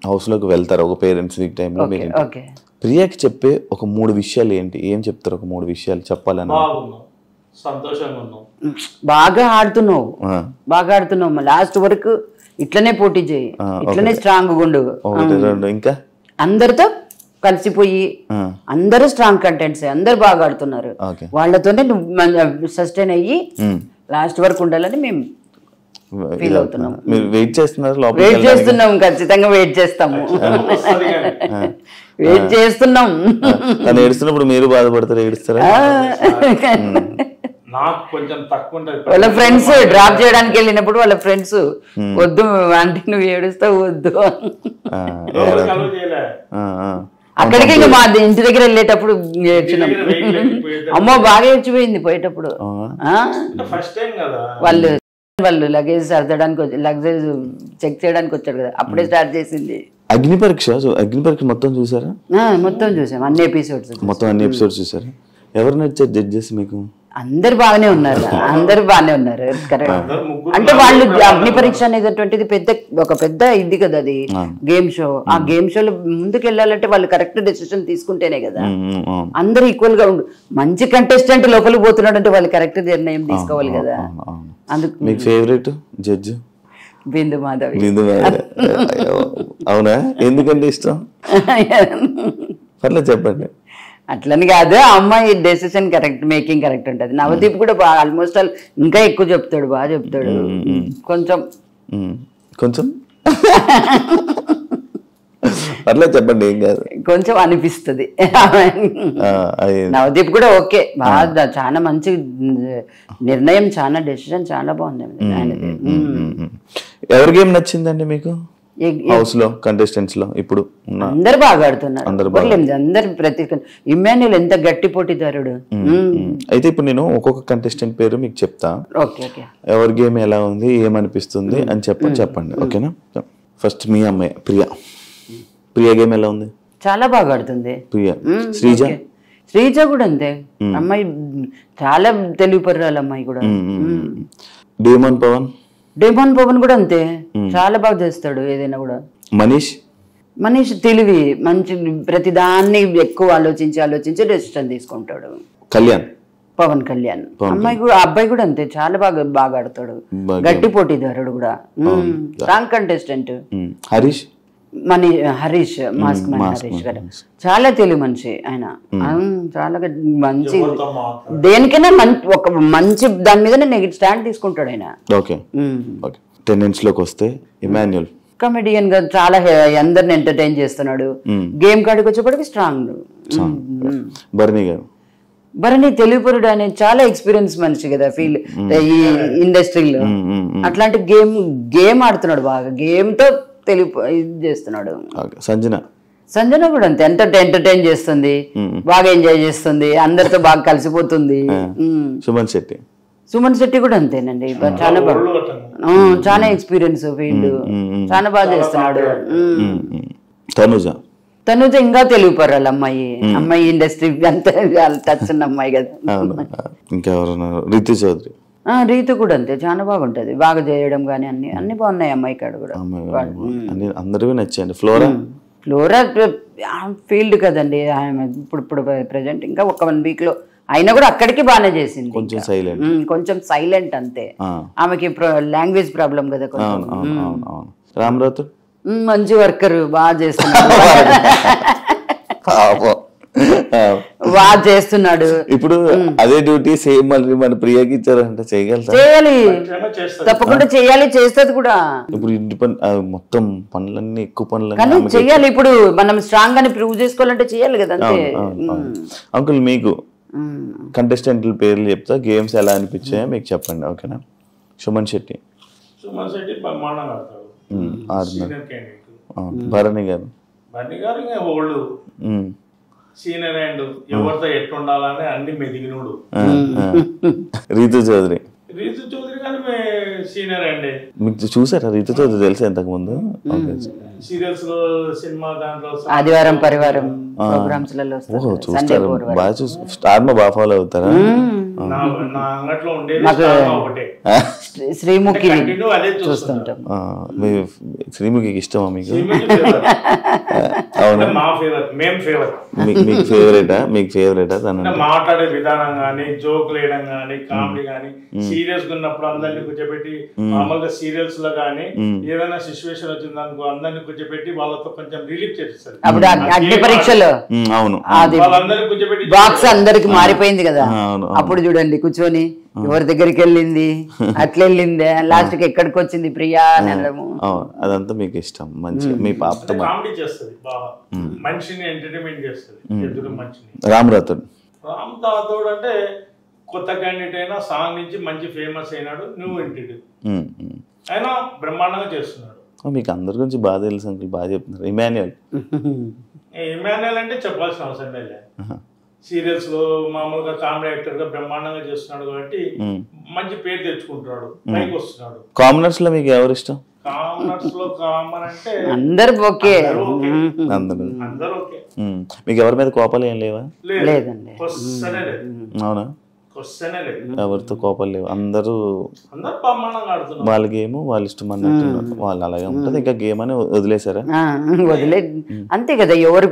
హౌస్ లోకి వెళ్తారు ఒక పేరెంట్స్ వీక్ టైంలో, మీరు ప్రియాకి చెప్పే ఒక 3 విషయాలు ఏంటి? ఏం చెప్తారు? ఒక 3 విషయాలు చెప్పాలని. బాగా ఆడుతున్నావు లాస్ట్ వరకు ఇట్లనే పోటీ చేయి, ఇట్లనే స్ట్రాంగ్ ఉండు. ఇంకా అందరితో కలిసిపోయి అందరూ స్ట్రాంగ్ కంటెంట్స్, అందరు బాగా ఆడుతున్నారు, వాళ్ళతోనే నువ్వు సస్టైన్ అయ్యి లాస్ట్ వరకు ఉండాలని మేము ఫీల్ అవుతున్నాం. మీరు వెయిట్ చేస్తున్నారు? వెయిట్ చేస్తున్నాం, ఖచ్చితంగా వెయిట్ చేస్తాము. వెయిట్ చేస్తున్నాం. ఏడుస్తున్నప్పుడు మీరు బాధపడతారు, ఏడుస్తారా? వాళ్ళ ఫ్రెండ్స్ డ్రాప్ చేయడానికి వెళ్ళినప్పుడు వాళ్ళ ఫ్రెండ్స్ వద్దు అంటే నువ్వు ఏడుస్తావు వద్దు. అక్కడికి ఇంకా మా ఇంటి దగ్గర వెళ్ళేటప్పుడు ఏడ్చినాం. అమ్మో బాగా ఏడ్చిపోయింది పోయేటప్పుడు. వాళ్ళు లగేజ్ సర్దడానికి లగేజ్ చెక్ చేయడానికి వచ్చాడు కదా, అప్పుడే స్టార్ట్ చేసింది అగ్ని పరీక్ష. మొత్తం చూసారా? మొత్తం చూసాం, అన్ని ఎపిసోడ్స్ చూసారా? ఎవరు నచ్చారు జడ్జెస్ మీకు? అందరు బాగానే ఉన్నారు, కరెక్ట్. అంటే వాళ్ళు అగ్ని పరీక్ష అనేటువంటిది ఒక పెద్ద ఇది కదా, అది గేమ్ షో. ఆ గేమ్ షోలో ముందుకు వెళ్ళాలంటే వాళ్ళు కరెక్ట్ డెసిషన్ తీసుకుంటేనే కదా. అందరు ఈక్వల్ గా మంచి కంటెస్టెంట్ లోపలికి పోతున్నాడు అంటే వాళ్ళు కరెక్ట్ నిర్ణయం తీసుకోవాలి కదా. అందుకు మీకు ఫేవరెట్ జడ్జ్ బిందు మాధవి. అవునా? ఎందుకంటే ఇష్టం? పర్లేదు చెప్పండి. అట్లని కాదు, అమ్మాయి డెసిషన్ మేకింగ్ కరెక్ట్ ఉంటుంది. నవదీప్ కూడా బాగా ఆల్మోస్ట్ ఇంకా ఎక్కువ చెప్తాడు, బాగా చెప్తాడు. కొంచెం పర్లేదు చెప్పండి, ఏం కాదు. కొంచెం అనిపిస్తుంది. నవదీప్ కూడా ఓకే, బాగా చాలా మంచి నిర్ణయం, చాలా డెసిషన్ చాలా బాగుంది ఆయనది. ఎవరి గేమ్ నచ్చిందండి మీకు హౌస్ లో కంటెస్టెంట్స్ లో? ఇప్పుడు అందరు బాగా ఆడుతున్నారు, అందరు ప్రతి ఇమ్మాన్యుల్ ఎంత గట్టి పోటీదారుడు. అయితే ఇప్పుడు నేను ఒక్కొక్క కంటెస్టెంట్ పేరు మీకు చెప్తా, ఎవరి గేమ్ ఎలా ఉంది, ఏమనిపిస్తుంది అని చెప్పండి, ఓకేనా? ఫస్ట్ మీ అమ్మాయి ప్రియా గేమ్ ఎలా ఉంది? చాలా బాగా ఆడుతుంది ప్రియా. శ్రీజ కూడా అంతే, అమ్మాయి చాలా తెలివి పర్రాలి అమ్మాయి కూడా. డేమోన్ పవన్ కూడా అంతే, చాలా బాగా చేస్తాడు ఏదైనా కూడా. మనీష్ తెలివి మంచి, ప్రతిదాన్ని ఎక్కువ ఆలోచించి డెసిషన్ తీసుకుంటాడు. పవన్ కళ్యాణ్ అబ్బాయి కూడా అంతే, చాలా బాగా ఆడతాడు, గట్టి పోటీదారుడు కూడా, strong contestant. Harish mask man Harish గారు చాలా తెలివి మనిషి ఆయన, చాలా మంచి, దేనికైనా ఒక మంచి దాని మీద స్టాండ్ తీసుకుంటాడు ఆయన. కమెడియన్ గా చాలా అందరిని ఎంటర్టైన్ చేస్తున్నాడు. గేమ్ కాడికి వచ్చేప్పటికి స్ట్రాంగ్. భరణి తెలివిపరుడు అనే చాలా ఎక్స్పీరియన్స్ మనిషి కదా ఫీల్ ఈ ఇండస్ట్రీలో. అట్లాంటి గేమ్ ఆడుతున్నాడు బాగా, గేమ్ తో చేస్తున్నాడు. సంజన కూడా అంతే, ఎంటర్టైన్ చేస్తుంది, బాగా ఎంజాయ్ చేస్తుంది, అందరితో బాగా కలిసిపోతుంది. సుమన్ శెట్టి కూడా అంతేనండి, చాలా బాగా, చాలా ఎక్స్పీరియన్స్ ఫీల్డ్, చాలా బాగా చేస్తున్నాడు. తనుజ ఇంకా తెలివిపర్రాలి అమ్మాయి ఇండస్ట్రీ అంతా టచ్ ఉన్న అమ్మాయి కదా. రీతు కూడా అంతే, చాలా బాగుంటది, బాగా చేయడం గానీ అన్ని బాగున్నాయి అమ్మాయి కాడ కూడా. అందరికీ నచ్చాయండి. ఫ్లోరా ఫీల్డ్ కదండి ఇప్పుడు ప్రెసెంట్, ఇంకా ఒక 1 వీక్ లో అయినా కూడా అక్కడికి బాగానే చేసింది. కొంచెం సైలెంట్ అంతే, ఆమెకి లాంగ్వేజ్ ప్రాబ్లం కదా కొంచెం. మంచి వర్కర్, బాగా చేస్తున్నాడు, బాగా చేస్తున్నాడు. ఇప్పుడు అదే డ్యూటీ సేమ్ మళ్ళీ మన ప్రియాకి ఇచ్చారంటే చేయాలి, తప్పకుండా చేయాలి, చేస్తుంది కూడా. ఇప్పుడు ఇంటి పని మొత్తం పనులన్నీ ఎక్కువ పనులు కానీ చెయ్యాలి. ఇప్పుడు మనం స్ట్రాంగ్ అని ప్రూవ్ చేసుకోవాలంటే చేయాలి కదా అంతే. అంకుల్ మీకు కంటెస్టెంట్ల పేర్లు చెప్తా, గేమ్స్ ఎలా అనిపించాయో మీకు చెప్పండి, ఓకేనా? సుమన్ శెట్టి భరణి గారు సీనియర్ అండ్ ఎవరితో ఎట్టుండాలని అన్ని మెదిగినోడు. రీతు చౌదరి కానీ సీనియర్ అండి. మీకు చూసారా రీతు చౌదరి తెలుసా ఇంతకు ముందు? సీరియల్స్ లో సినిమా దాంట్లో ఆదివారం పరివారం ప్రోగ్రామ్స్ లలో చూస్తారు బాగా స్టార్ మా బాగా ఫాలో అవుతారా? నా అంగట్లో ఉండేది ఒకటే శ్రీముఖి అదే చూస్తుంటాం. శ్రీముఖికి ఇష్టమా మీకు? అవునా? మా ఫేవరెట్, మేము ఫేవరెట్. మీకు ఫేవరెటా? మీకు ఫేవరెటా? తన మాట్లాడే విధానం గానీ, జోకులు వేయడం గానీ, కామెడీ గానీ, సీరియస్ గా ఉన్నప్పుడు అందరినీ కూర్చోబెట్టి మామూలుగా సీరియల్స్ లో గానీ ఏదైనా సిచ్యువేషన్ వచ్చింది అనుకో అందరినీ కూర్చోబెట్టి వాళ్ళతో కొంచెం రిలీఫ్ చేస్తారు. అప్పుడు అగ్ని పరీక్షలో అవును వాళ్ళందరినీ కూర్చోబెట్టి బాక్స్ అందరికి మారిపోయింది కదా, అప్పుడు చూడండి కూర్చొని ఎవరి దగ్గరికి వెళ్ళింది, అట్లా వెళ్ళిందే, లాస్ట్ కి ఎక్కడికి వచ్చింది ప్రియా అనడము. అదంతా మీకు ఇష్టం మంచిగా. మీ పాపతో కామెడీ చేస్తుంది బాగా, మనిషిని ఎంటర్టైన్మెంట్ చేస్తుంది. ఎదురు మనిషిని రామ్ రాథోడ్ అంటే కొత్త క్యాండిడేట్ అయినా సాంగ్ నుంచి మంచి ఫేమస్ అయినాడు. న్యూ ఎంటిటీ అయినా బ్రహ్మాండంగా చేస్తున్నాడు. మీకు అందరి గురించి బాగా తెలుసు అంకుల్, బాగా చెప్తున్నారు. ఇమాన్యుయల్ అంటే చెప్పాల్సిన అవసరం లేదు. సీరియల్స్ లో మామూలుగా కామెడీ యాక్టర్ గా బ్రహ్మాండంగా చేస్తున్నాడు కాబట్టి మంచి పేరు తెచ్చుకుంటున్నాడు, పైకి వస్తున్నాడు. కామనర్స్ లో మీకు ఎవరు ఇష్టం? కామనర్స్ లో కామన్ అంటే అందరు ఓకే, అందరూ ఓకే. మీకు ఎవరి మీద కోపాలు ఏం లేవా? లేదండి. అవునా? ఎవరితో కోపాలు లేవు, అందరూ వాళ్ళ గేమ్ వాళ్ళ ఇష్టం అన్నట్టు వాళ్ళు అలాగే ఉంటుంది. ఇంకా గేమ్ అని వదిలేసారా? వదిలే అంతే కదా. ఎవరు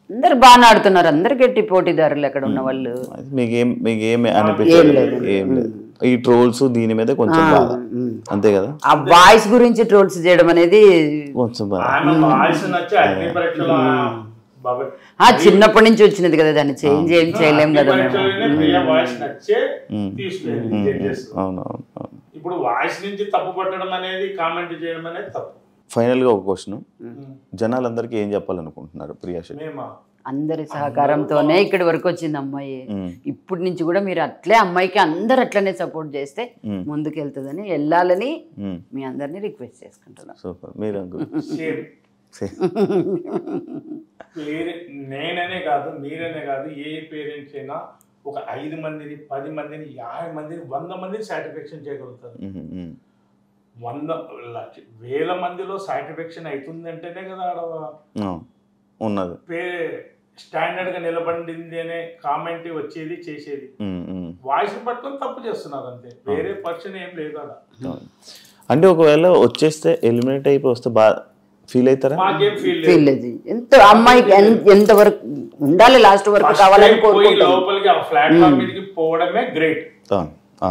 అందరు బాగా ఆడుతున్నారు, అందరు గట్టి పోటీదారులు అక్కడ ఉన్న వాళ్ళు. మీకేమి అనిపించలేదు? ఏం లేదు. ఈ ట్రోల్స్ దీని మీద కొంచెం బాగా అంతే కదా. ఆ వాయిస్ గురించి ట్రోల్స్ చేయడం అనేది కొంచెం బాగా చిన్నప్పటి నుంచి వచ్చినది కదా, దాన్ని చేంజ్ ఏం చేయలేం కదా. ఇప్పుడు వాయిస్ నుంచి తప్పు పట్టడం అనేది, కామెంట్ చేయడం అనేది తప్పు. ఫైనల్ గా ఒక క్వశ్చన్, జనాలందరికీ ఏం చెప్పాలనుకుంటున్నారు ప్రియా శెట్టి? అందరి సహకారంతోనే ఇక్కడి వరకు వచ్చింది అమ్మాయి. ఇప్పటి నుంచి కూడా మీరు అట్లే అమ్మాయికి అందరు అట్లనే సపోర్ట్ చేస్తే ముందుకు వెళ్తుందని, వెళ్ళాలని మీ అందరినీ రిక్వెస్ట్ చేసుకుంటున్నాను. సూపర్. మీరు నేననే కాదు, మీరనే కాదు, ఏ పేరెంట్స్ అయినా ఒక 5 మందిని 10 మందిని 50 మందిని 100 మందిని సాటిస్ఫాక్షన్ చేయగలుగుతారు. 100,000 మందిలో సాటిస్ఫాక్షన్ అవుతుంది అంటేనే కదా ఉన్నది స్టాండర్డ్ గా నిలబడింది అనే కామెంట్ వచ్చేది చేసేది. వాయిస్ పట్టుకొని తప్పు చేస్తున్నారు అంతే, వేరే పర్సన్ ఏం లేదు అలా. అంటే ఒకవేళ వచ్చేస్తే ఎలిమినేట్ అయిపోయి వస్తే బాగా ఫీల్ అవుతారా? మాకేం ఫీల్ లేదు. ఎంత అమ్మాయికి ఎంత వరకు ఉండాలి, లాస్ట్ వరకు కావాలని లోపలికి ఆ ప్లాట్ఫామ్ మీదకి పోవడమే గ్రేట్. ఆ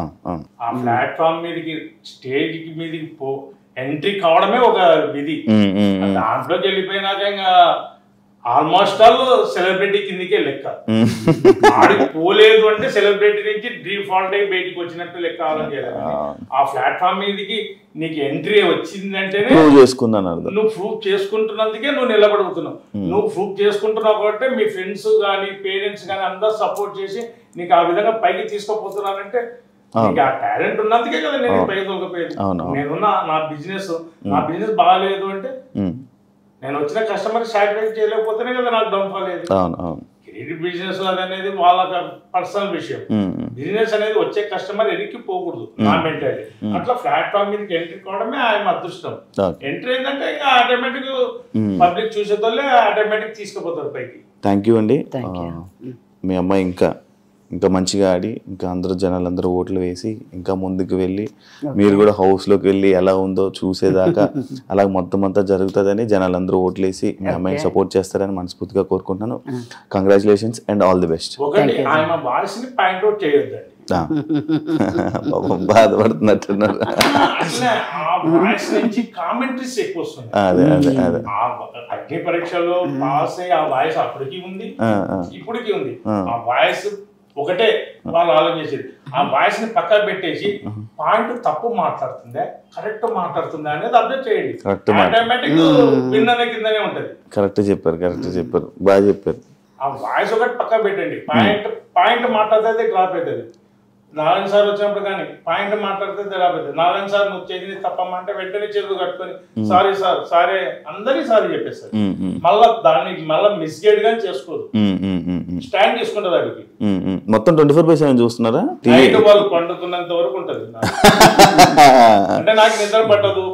ప్లాట్ఫామ్ మీదకి స్టేజ్ మీదకి ఎంట్రీ కావడమే ఒక విధి. దాంట్లోకి వెళ్ళిపోయినాక ఇంకా ఆల్మోస్ట్ ఆల్ సెలబ్రిటీ కిందకే లెక్క. ఆడికి పోలేదు అంటే సెలబ్రిటీ నుంచి డిఫాల్ట్ అయి బయటికి వచ్చినట్టు లెక్క ఆలోచించాలి. ఆ ప్లాట్ఫామ్ మీదకి నీకు ఎంట్రీ వచ్చిందంటేనే నువ్వు ప్రూవ్ చేసుకుంటున్నందుకే నువ్వు నిలబడుతున్నావు. నువ్వు ప్రూవ్ చేసుకుంటున్నావు కాబట్టి మీ ఫ్రెండ్స్ కానీ పేరెంట్స్ కానీ అందరూ సపోర్ట్ చేసి నీకు ఆ విధంగా పైకి తీసుకుపోతున్నారంటే నీకు ఆ టాలెంట్ ఉన్నందుకే కదా నేను పైకి తోకపోయేది. నేనున్నా నా బిజినెస్ బాగాలేదు అంటే నేను వచ్చిన కస్టమర్ సాటిస్ఫై చేయలేకపోతేనే కదా నాకు డౌన్ఫాల్ లేదు. క్రెడిట్ బిజినెస్ అనేది వాళ్ళ పర్సనల్ విషయం. బిజినెస్ అనేది వచ్చే కస్టమర్ ఎన్నికి పోకూడదు నా మెంటాలిటీ. అట్లా ప్లాట్ఫామ్ మీదకి ఎంట్రీ కావడమే ఆయన అదృష్టం. ఎంట్రీ ఏంటంటే ఇంకా ఆటోమేటిక్ పబ్లిక్ చూసేతోళ్ళే ఆటోమేటిక్ తీసుకుపోతారు పైకి. థ్యాంక్ యూ అండి. మీ అమ్మాయి ఇంకా మంచిగా ఆడి ఇంకా అందరూ జనాలందరూ ఓట్లు వేసి ఇంకా ముందుకు వెళ్ళి మీరు కూడా హౌస్లోకి వెళ్ళి ఎలా ఉందో చూసేదాకా అలా మొత్తం అంతా జరుగుతుందని జనాలందరూ ఓట్లు వేసి మీ అమ్మాయిని సపోర్ట్ చేస్తారని మనస్ఫూర్తిగా కోరుకుంటున్నాను. Congratulations and all the best. బాధపడుతున్నట్టున్నారు. అదే అదే అదే అగ్ని పరీక్షలో పాస్ అయ్యి ఆ వాయిస్ అప్పటికి ఉంది, ఇప్పటికీ ఉంది. ఆ వాయిస్ ఒకటే వాళ్ళు ఆలోచించేది. ఆ వాయిస్ ని పక్కన పెట్టేసి పాయింట్ తప్పు మాట్లాడుతుందా కరెక్ట్ మాట్లాడుతుందా అనేది అర్థం చేయండి. ఆటోమేటిక్ విన్ననే కిందనే ఉంటది. కరెక్ట్ చెప్పారు బాగా చెప్పారు. ఆ వాయిస్ ఒకటి పక్కన పెట్టండి, పాయింట్ మాట్లాడితే డ్రాప్ అవుతుంది. నారాయణ సార్ వచ్చినప్పుడు కానీ పాయింట్ మాట్లాడితే తెలియదు. నారాయణ సార్ నువ్వు చేసింది తప్పమ్మా అంటే వెంటనే చేతులు కట్టుకొని సారీ సార్ సారీ అందరికీ సారీ చెప్పేస్తారు. మళ్ళా దాన్ని మళ్ళీ మిస్గైడ్ గా చేసుకోదు, స్టాండ్ తీసుకుంటుంది వాడికి. మొత్తం 24/7 చూస్తున్నారా? నైట్ వాళ్ళు పండుకున్నంత వరకు ఉంటది. అంటే నాకు నిద్ర పట్టదు.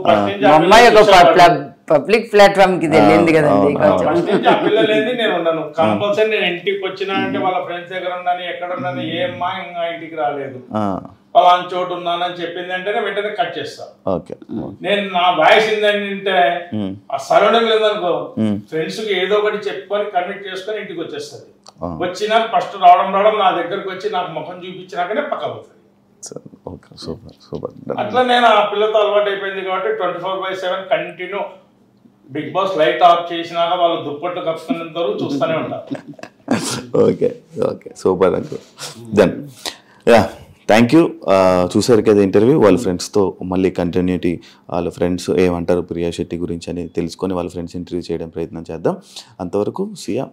పబ్లిక్ ప్లాట్ఫామ్ కి తెలియంది కదండి. ఆ పిల్లలేంది నేను ఉన్నాను కంపల్సరీ. నేను ఇంటికి వచ్చినా అంటే వాళ్ళ ఫ్రెండ్స్ దగ్గర ఉన్నాను, ఎక్కడ ఉన్నాను, ఏమ్మా ఇంకా ఇంటికి రాలేదు పలానా చోటు ఉన్నానని చెప్పింది అంటేనే వెంటనే కట్ చేస్తా. నేను నా వాయిస్ ఏంటంటే ఆ సరౌండింగ్ లేదనుకో ఫ్రెండ్స్ కి ఏదో ఒకటి చెప్పుకొని కన్విక్ట్ చేసుకొని ఇంటికి వచ్చేస్తుంది. వచ్చినా ఫస్ట్ రావడం నా దగ్గరకు వచ్చి నాకు ముఖం చూపించినాకనే పక్క పోతుంది. అట్లా నేను ఆ పిల్లతో అలవాటు అయిపోయింది కాబట్టి 24/7 continue. Bigg Boss light off చేసినాక వాళ్ళు దుప్పట్లు కప్పుకున్నంత వరకు చూస్తూనే ఉంటారు. Okay okay super uncle. Then thank you. చూసారు కదా ఇంటర్వ్యూ. వాళ్ళ ఫ్రెండ్స్తో మళ్ళీ కంటిన్యూటీ, వాళ్ళ ఫ్రెండ్స్ ఏమంటారు ప్రియా శెట్టి గురించి అని తెలుసుకొని వాళ్ళ ఫ్రెండ్స్ ఇంటర్వ్యూ చేయడం ప్రయత్నం చేద్దాం. అంతవరకు see ya,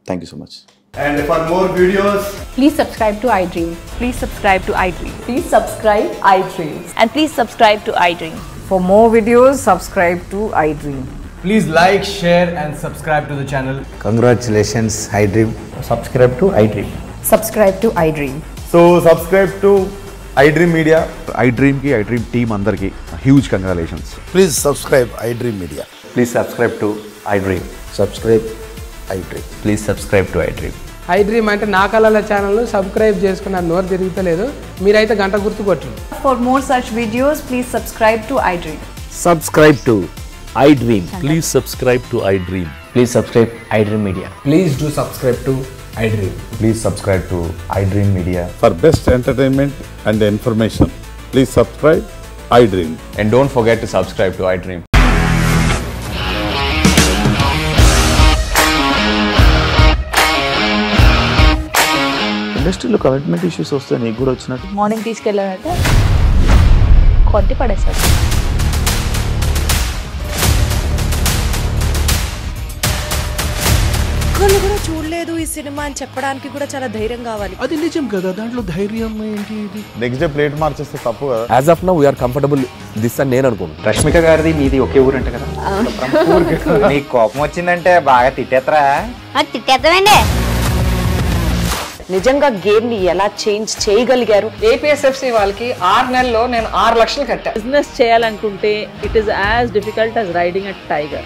thank you so much. And for more videos, please subscribe to iDream. Please subscribe to iDream. Please subscribe iDream. And please subscribe to iDream. For more videos, subscribe to iDream. please like, share and subscribe to the channel. Congratulations, iDream. Subscribe to iDream. Subscribe to iDream. So subscribe to iDream Media. iDream ki iDream team andarki huge congratulations. Please subscribe iDream Media. Please subscribe to iDream. Subscribe iDream. Please subscribe to iDream. iDream అంటే నా కళల channel subscribe చేసుకున్న నోరు తిరుగుతలేదు, మీరైతే గంట గుర్తు కొట్టండి. For more such videos, please subscribe to iDream. Subscribe to iDream. Please subscribe to iDream. Please subscribe iDream Media. Please do subscribe to iDream. Please subscribe to iDream Media. For best entertainment and information, please subscribe iDream. And don't forget to subscribe to iDream. ఇండస్ట్రీలో commitment issues వస్తే నీకు కూడా వచ్చినట్టు? Morning తీసుకెళ్ళారంటే కొట్టి పడేసారు. ఒక్కళ్ళు కూడా చూడలేదు ఈ సినిమా అని చెప్పడానికి కూడా చాలా ధైర్యం కావాలి. అది నిజం కదా, దాంట్లో ధైర్యం ఏంటి? ఇది నెక్స్ట్ డే ప్లేట్ మార్చేస్తే తప్పు కదా. As of now we are comfortable this అని నేను అనుకుంటున్నాను. రష్మిక గారిది మీది ఒకే ఊరు అంట కదా? నీకు కోపం వచ్చిందంటే బాగా తిట్టేత్తరా? తిట్టేద్దామండి. నిజంగా గేమ్ ని ఎలా చేంజ్ చేయగలిగారు? ఏపీఎస్ఎఫ్సి వాళ్ళకి 6 నెలల్లో నేను 6 లక్షలు కట్టా. బిజినెస్ చేయాలనుకుంటే it is as difficult as riding a tiger.